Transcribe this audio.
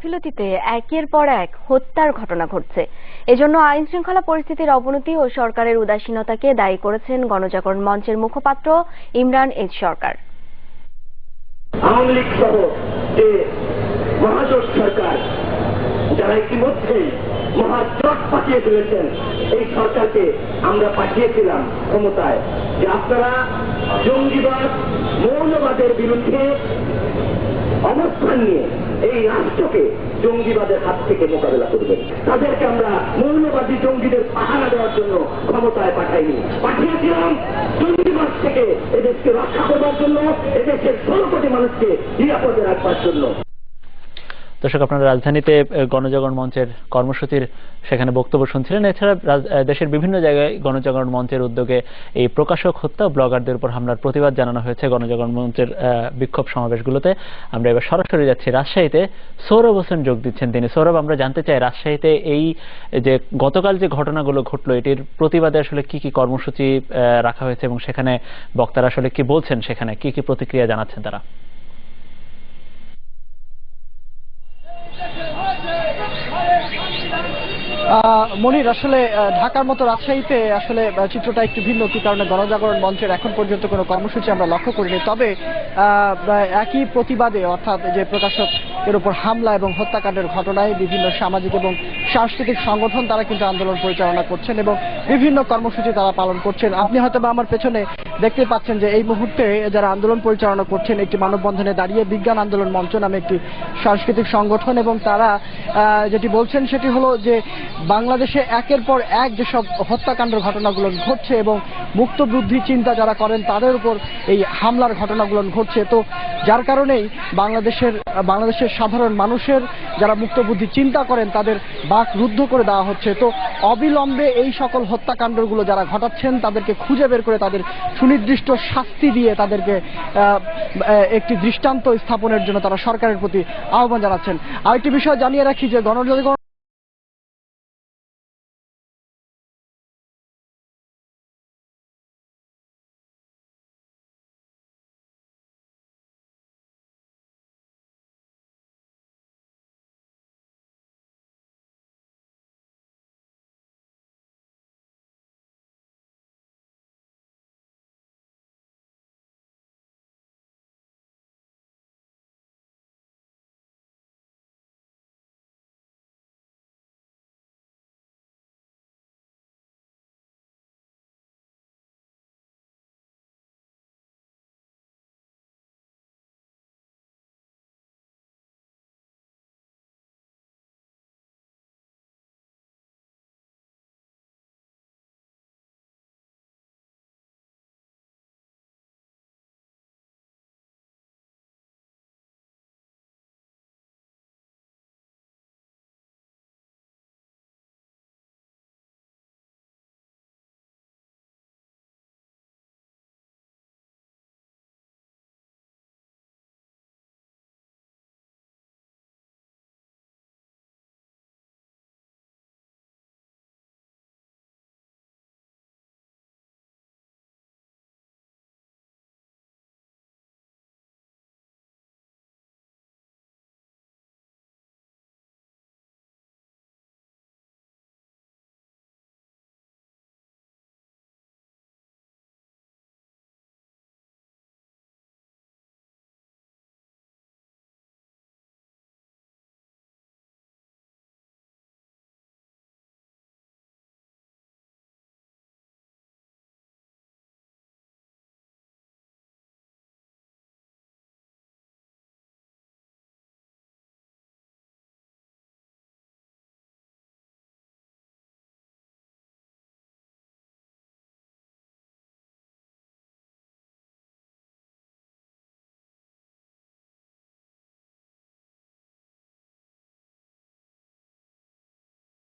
গাফিলতিতে একের পর এক হত্যার ঘটনা ঘটছে। এজন্য আইন শৃঙ্খলা পরিস্থিতির অবনতি ও সরকারের উদাসীনতাকে দায়ী করেছেন গণজাগরণ মঞ্চের মুখপাত্র ইমরান এইচ সরকার। আওয়ামী লীগ সহ যে মহাজোট সরকার যারা ইতিমধ্যেই মহাজোট পাঠিয়ে ফেলেছেন, এই সরকারকে আমরা পাঠিয়েছিলাম ক্ষমতায় যে আপনারা জঙ্গিবাদ মৌলবাদের বিরুদ্ধে অবস্থান নিয়ে এই রাষ্ট্রকে জঙ্গিবাদের হাত থেকে মোকাবেলা করবেন। তাদেরকে আমরা মৌলবাদী জঙ্গিদের পাহারা দেওয়ার জন্য ক্ষমতায় পাঠাইনি, পাঠিয়েছিলাম জঙ্গিবাদ থেকে এদেশকে রক্ষা করবার জন্য, এদেশের 16 কোটি মানুষকে নিরাপদে রাখবার জন্য। দর্শক, আপনারা রাজধানীতে গণজাগরণ মঞ্চের কর্মসূচির সেখানে বক্তব্য শুনছিলেন। এছাড়া দেশের বিভিন্ন জায়গায় গণজাগরণ মঞ্চের উদ্যোগে এই প্রকাশক হত্যা ও ব্লগারদের উপর হামলার প্রতিবাদ জানানো হয়েছে গণজাগরণ মঞ্চের বিক্ষোভ সমাবেশগুলোতে। আমরা এবার সরাসরি যাচ্ছি রাজশাহীতে। সৌরভ হোসেন যোগ দিচ্ছেন তিনি। সৌরভ, আমরা জানতে চাই রাজশাহীতে এই যে গতকাল যে ঘটনাগুলো ঘটলো এটির প্রতিবাদে আসলে কি কি কর্মসূচি রাখা হয়েছে এবং সেখানে বক্তারা আসলে কি বলছেন, সেখানে কি কি প্রতিক্রিয়া জানাচ্ছেন তারা? মনির, আসলে ঢাকার মতো রাজশাহীতে আসলে চিত্রটা একটু ভিন্ন, কি কারণে গণজাগরণ মঞ্চের এখন পর্যন্ত কোনো কর্মসূচি আমরা লক্ষ্য করিনি। তবে একই প্রতিবাদে, অর্থাৎ যে প্রকাশকের উপর হামলা এবং হত্যাকাণ্ডের ঘটনায় বিভিন্ন সামাজিক এবং সাংস্কৃতিক সংগঠন তারা কিন্তু আন্দোলন পরিচালনা করছেন এবং বিভিন্ন কর্মসূচি তারা পালন করছেন। আপনি হয়তো আমার পেছনে দেখতে পাচ্ছেন যে এই মুহূর্তে যারা আন্দোলন পরিচালনা করছেন একটি মানববন্ধনে দাঁড়িয়ে বিজ্ঞান আন্দোলন মঞ্চ নামে একটি সাংস্কৃতিক সংগঠন, এবং তারা যেটি বলছেন সেটি হলো যে বাংলাদেশে একের পর এক যেসব হত্যাকাণ্ডের ঘটনাগুলো ঘটছে এবং মুক্ত বুদ্ধি চিন্তা যারা করেন তাদের উপর এই হামলার ঘটনাগুলো ঘটছে, তো যার কারণেই বাংলাদেশের সাধারণ মানুষের যারা মুক্ত বুদ্ধি চিন্তা করেন তাদের বাক রুদ্ধ করে দেওয়া হচ্ছে। তো অবিলম্বে এই সকল হত্যাকাণ্ডগুলো যারা ঘটাচ্ছেন তাদেরকে খুঁজে বের করে তাদের সুনির্দিষ্ট শাস্তি দিয়ে তাদেরকে একটি দৃষ্টান্ত স্থাপনের জন্য তারা সরকারের প্রতি আহ্বান জানাচ্ছেন। আরেকটি বিষয় জানিয়ে রাখি যে গণজাগরণ